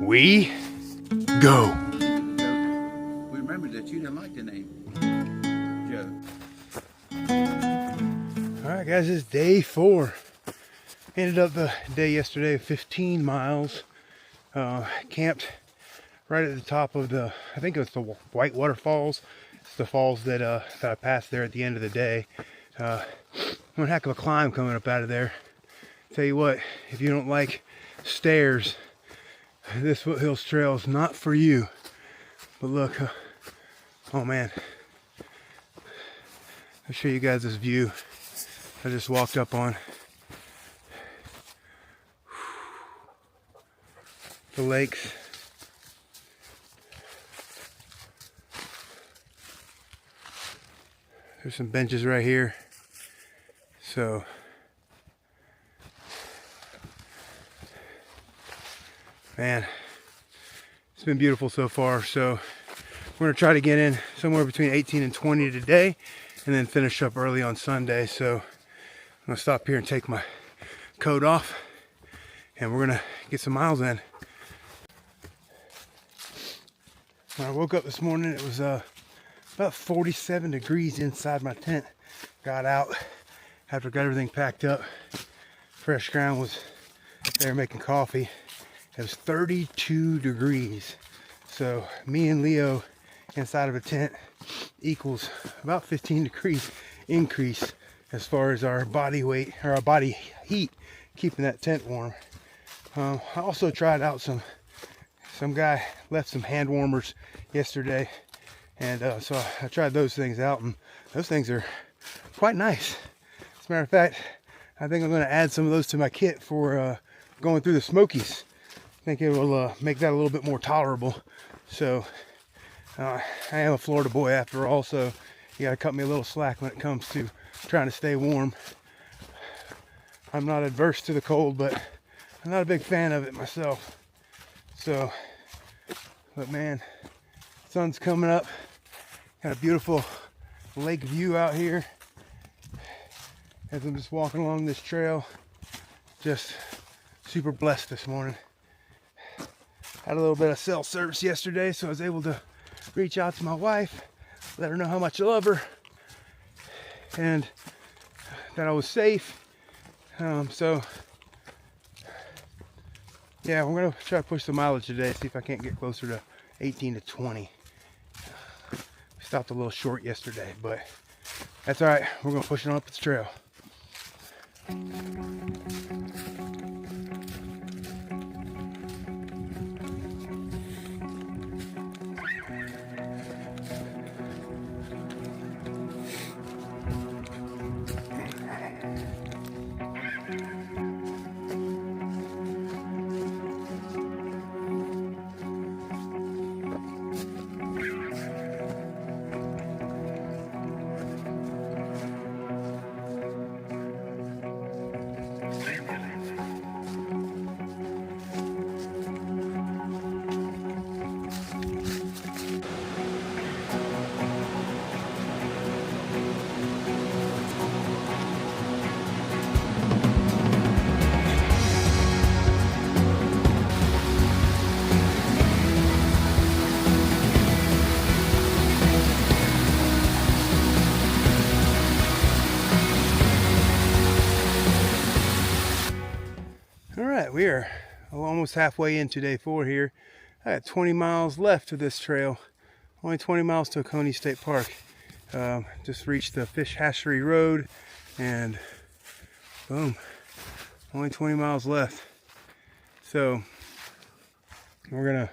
we go. We remembered that you didn't like the name Joe. All right, guys, it's day 4. Ended up the day yesterday 15 miles. Camped right at the top of the, I think it was the White Waterfalls. It's the falls that I passed there at the end of the day. One heck of a climb coming up out of there. Tell you what, if you don't like stairs, this Foothills Trail is not for you. But look, oh man, I'll show you guys this view I just walked up on. The lakes. There's some benches right here. So man, it's been beautiful so far. So we're gonna try to get in somewhere between 18 and 20 today, and then finish up early on Sunday. So I'm gonna stop here and take my coat off, and we're gonna get some miles in. When I woke up this morning, it was about 47 degrees inside my tent. Got out after I got everything packed up. Fresh Ground was there making coffee. It was 32 degrees. So me and Leo inside of a tent equals about 15 degrees increase as far as our body weight or our body heat, keeping that tent warm. I also tried out some guy left some hand warmers yesterday, and so I tried those things out, and those things are quite nice. As a matter of fact, I think I'm going to add some of those to my kit for going through the Smokies. I think it will make that a little bit more tolerable. So I am a Florida boy after all, so you got to cut me a little slack when it comes to trying to stay warm. I'm not adverse to the cold, but I'm not a big fan of it myself. So, but man, sun's coming up. Got a beautiful lake view out here as I'm just walking along this trail. Just super blessed this morning. Had a little bit of cell service yesterday, so I was able to reach out to my wife, let her know how much I love her, and that I was safe. So yeah, we're gonna try to push the mileage today, see if I can't get closer to 18 to 20. We stopped a little short yesterday, but that's all right. We're gonna push it on up this trail. We are almost halfway into day 4 here. I got 20 miles left of this trail. Only 20 miles to Oconee State Park. Just reached the Fish Hatchery Road, and boom, only 20 miles left. So we're gonna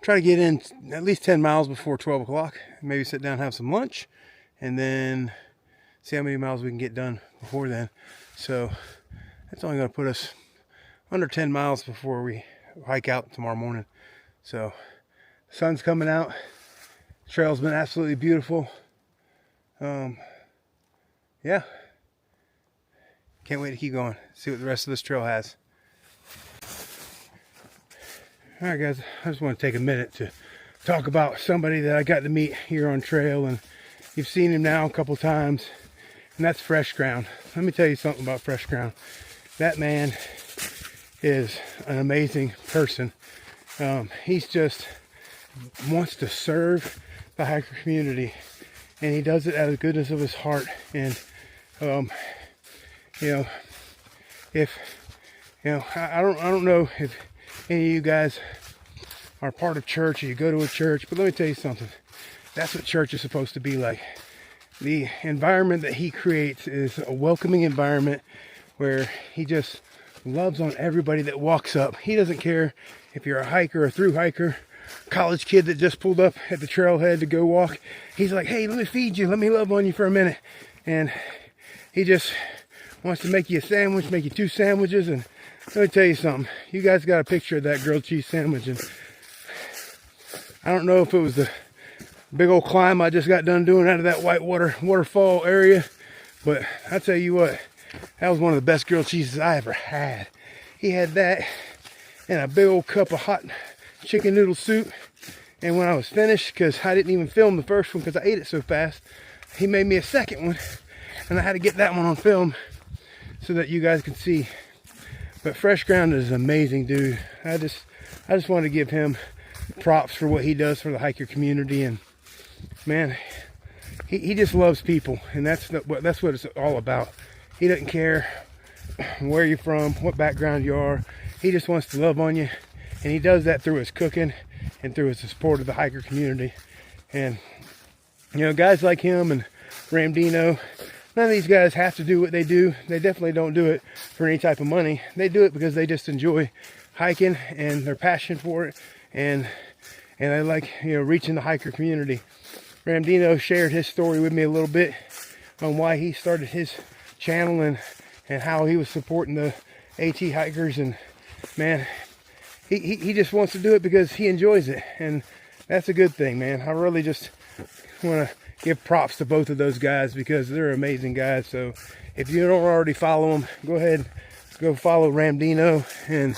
try to get in at least 10 miles before 12 o'clock. Maybe sit down, have some lunch, and then see how many miles we can get done before then. So that's only gonna put us under 10 miles before we hike out tomorrow morning. So the sun's coming out. The trail's been absolutely beautiful. Yeah, can't wait to keep going, see what the rest of this trail has. All right guys, I just want to take a minute to talk about somebody that I got to meet here on trail, and you've seen him now a couple times, and that's Fresh Ground. Let me tell you something about Fresh Ground. That man is an amazing person. He's just wants to serve the hiker community, and he does it out of the goodness of his heart. And you know, if I don't know if any of you guys are part of church or you go to a church, but let me tell you something. That's what church is supposed to be like. The environment that he creates is a welcoming environment where he just loves on everybody that walks up. He doesn't care if you're a hiker or a through hiker, college kid that just pulled up at the trailhead to go walk. He's like, hey, let me feed you, let me love on you for a minute. And he just wants to make you a sandwich, make you 2 sandwiches. And let me tell you something. You guys got a picture of that grilled cheese sandwich, and I don't know if it was the big old climb I just got done doing out of that white waterfall area, but I tell you what, that was one of the best grilled cheeses I ever had. He had that and a big old cup of hot chicken noodle soup, and when I was finished, because I didn't even film the first one because I ate it so fast, he made me a second one, and I had to get that one on film so that you guys could see. But Fresh Ground is amazing, dude. I just want to give him props for what he does for the hiker community. And man, he just loves people, and that's what it's all about. He doesn't care where you're from, what background you are. He just wants to love on you, and he does that through his cooking and through his support of the hiker community. And guys like him and Ramdino, none of these guys have to do what they do. They definitely don't do it for any type of money. They do it because they just enjoy hiking and their passion for it, and I like reaching the hiker community. Ramdino shared his story with me a little bit on why he started his channel and how he was supporting the AT hikers. And man, he just wants to do it because he enjoys it, and that's a good thing, man. I really just want to give props to both of those guys because they're amazing guys. So if you don't already follow them, go ahead, go follow Ramdino, and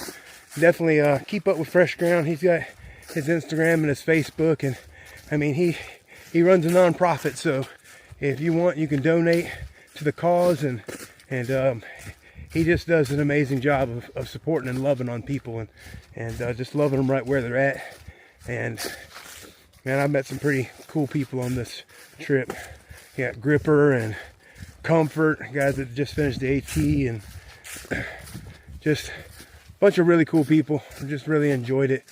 definitely keep up with Fresh Ground. He's got his Instagram and his Facebook, and I mean he runs a non-profit, so if you want, you can donate to the cause, and he just does an amazing job of supporting and loving on people, and just loving them right where they're at. And man, I've met some pretty cool people on this trip. You got Gripper and Comfort, guys that just finished the AT, and just a bunch of really cool people. I just really enjoyed it.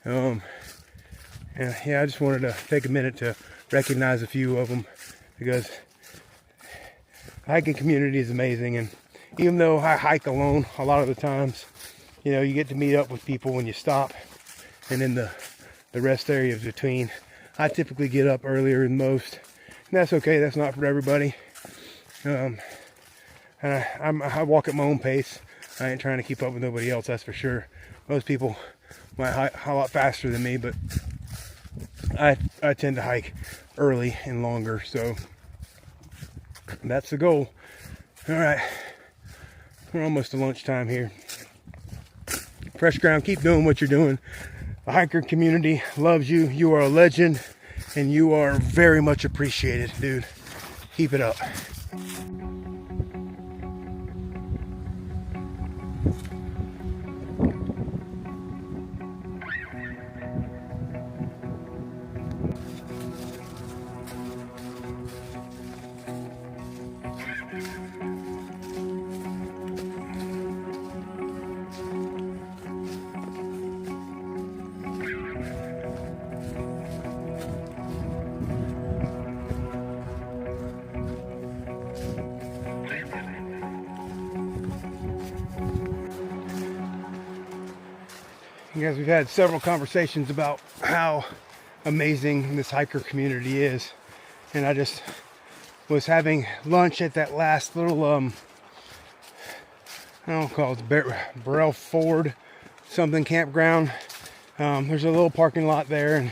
And yeah, I just wanted to take a minute to recognize a few of them, because the hiking community is amazing. And even though I hike alone a lot of the times, you get to meet up with people when you stop, and in the rest areas between. I typically get up earlier than most, and that's okay. That's not for everybody. And I walk at my own pace. I ain't trying to keep up with nobody else, that's for sure. Most people might hike a lot faster than me, but I tend to hike early and longer, so that's the goal. All right, we're almost to lunchtime here. Fresh Ground, keep doing what you're doing. The hiker community loves you. You are a legend, and you are very much appreciated, dude. Keep it up. You guys, we've had several conversations about how amazing this hiker community is, and I just was having lunch at that last little I don't know, called Burrell Ford something campground. There's a little parking lot there, and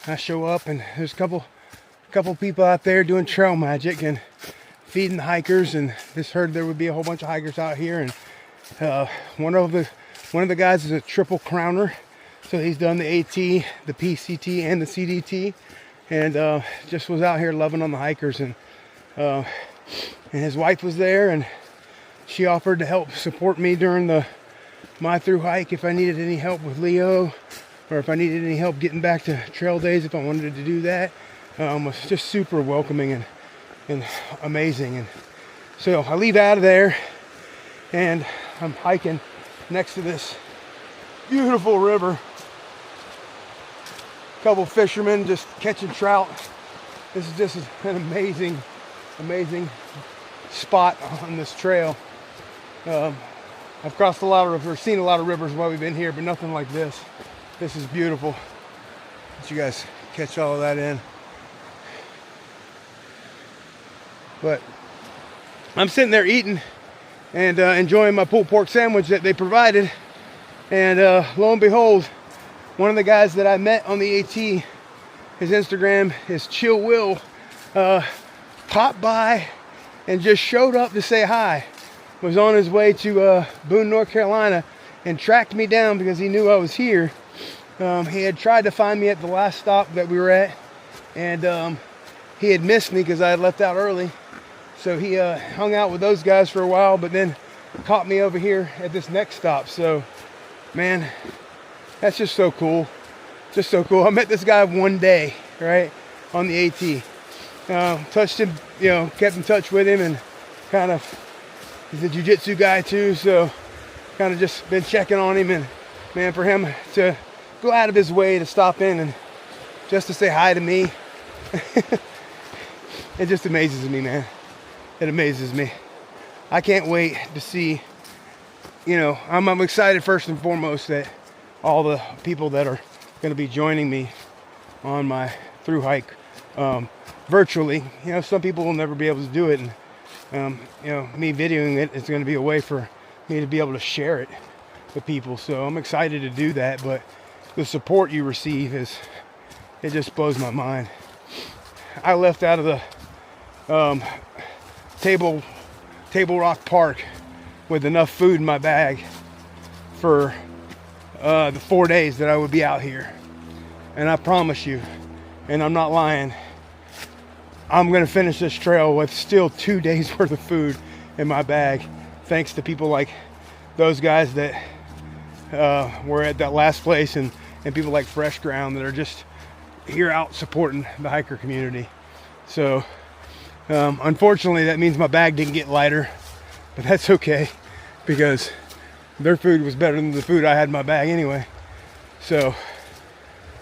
I show up, and there's a couple people out there doing trail magic and feeding the hikers, and just heard there would be a whole bunch of hikers out here. And one of the guys is a triple crowner, so he's done the AT, the PCT, and the CDT, and just was out here loving on the hikers. And his wife was there, and she offered to help support me during my through hike if I needed any help with Leo or if I needed any help getting back to trail days, if I wanted to do that, was just super welcoming and amazing. And so I leave out of there, and I'm hiking next to this beautiful river. A couple fishermen just catching trout. This is just an amazing spot on this trail. I've crossed a lot of, or seen a lot of rivers while we've been here, but nothing like this. This is beautiful. Let you guys catch all of that in. But I'm sitting there eating and enjoying my pulled pork sandwich that they provided. And lo and behold, one of the guys that I met on the AT, his Instagram is Chill Will, popped by and just showed up to say hi. Was on his way to Boone, North Carolina, and tracked me down because he knew I was here. He had tried to find me at the last stop that we were at, and he had missed me because I had left out early. So he hung out with those guys for a while, but then caught me over here at this next stop. So, man, that's just so cool. Just so cool. I met this guy one day, right, on the AT. Touched him, you know, kept in touch with him, and kind of, he's a jiu-jitsu guy too, so kind of just been checking on him. And man, for him to go out of his way to stop in and just to say hi to me, it just amazes me, man. It amazes me. I can't wait to see, you know, I'm excited first and foremost that all the people that are going to be joining me on my through hike virtually. You know, some people will never be able to do it, and you know, me videoing it is going to be a way for me to be able to share it with people. So I'm excited to do that, but the support you receive it just blows my mind. I left out of the Table Rock Park with enough food in my bag for the 4 days that I would be out here. And I promise you, and I'm not lying, I'm gonna finish this trail with still 2 days worth of food in my bag, thanks to people like those guys that were at that last place, and people like Fresh Ground that are just here out supporting the hiker community. So unfortunately, that means my bag didn't get lighter, but that's okay because their food was better than the food I had in my bag anyway. So,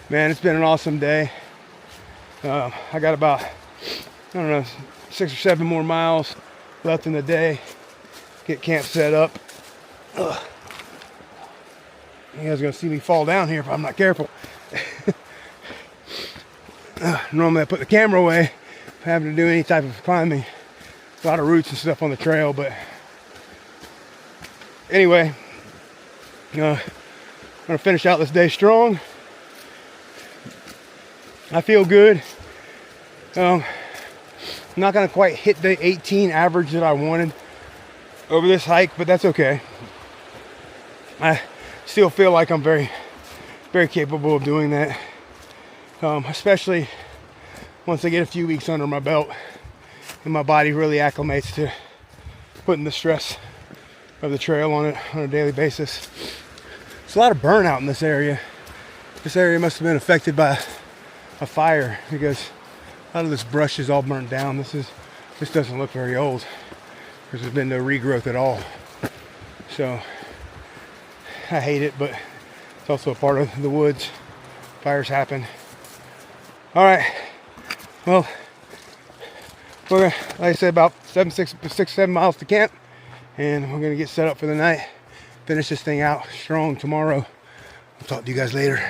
man, it's been an awesome day. I got about, I don't know, 6 or 7 more miles left in the day. Get camp set up. Ugh. You guys are gonna see me fall down here if I'm not careful. Normally I put the camera away if I'm having to do any type of climbing. A lot of roots and stuff on the trail, but anyway, I'm gonna finish out this day strong. I feel good. I'm not gonna quite hit the 18 average that I wanted over this hike, but that's okay. I still feel like I'm very, very capable of doing that, especially once I get a few weeks under my belt and my body really acclimates to putting the stress of the trail on it on a daily basis. There's a lot of burnout in this area. This area must have been affected by a fire because a lot of this brush is all burnt down. This doesn't look very old because there's been no regrowth at all. So I hate it, but it's also a part of the woods. Fires happen. All right. Well, we're gonna, like I said, about 6-7 miles to camp, and we're gonna get set up for the night. Finish this thing out strong tomorrow. I'll talk to you guys later.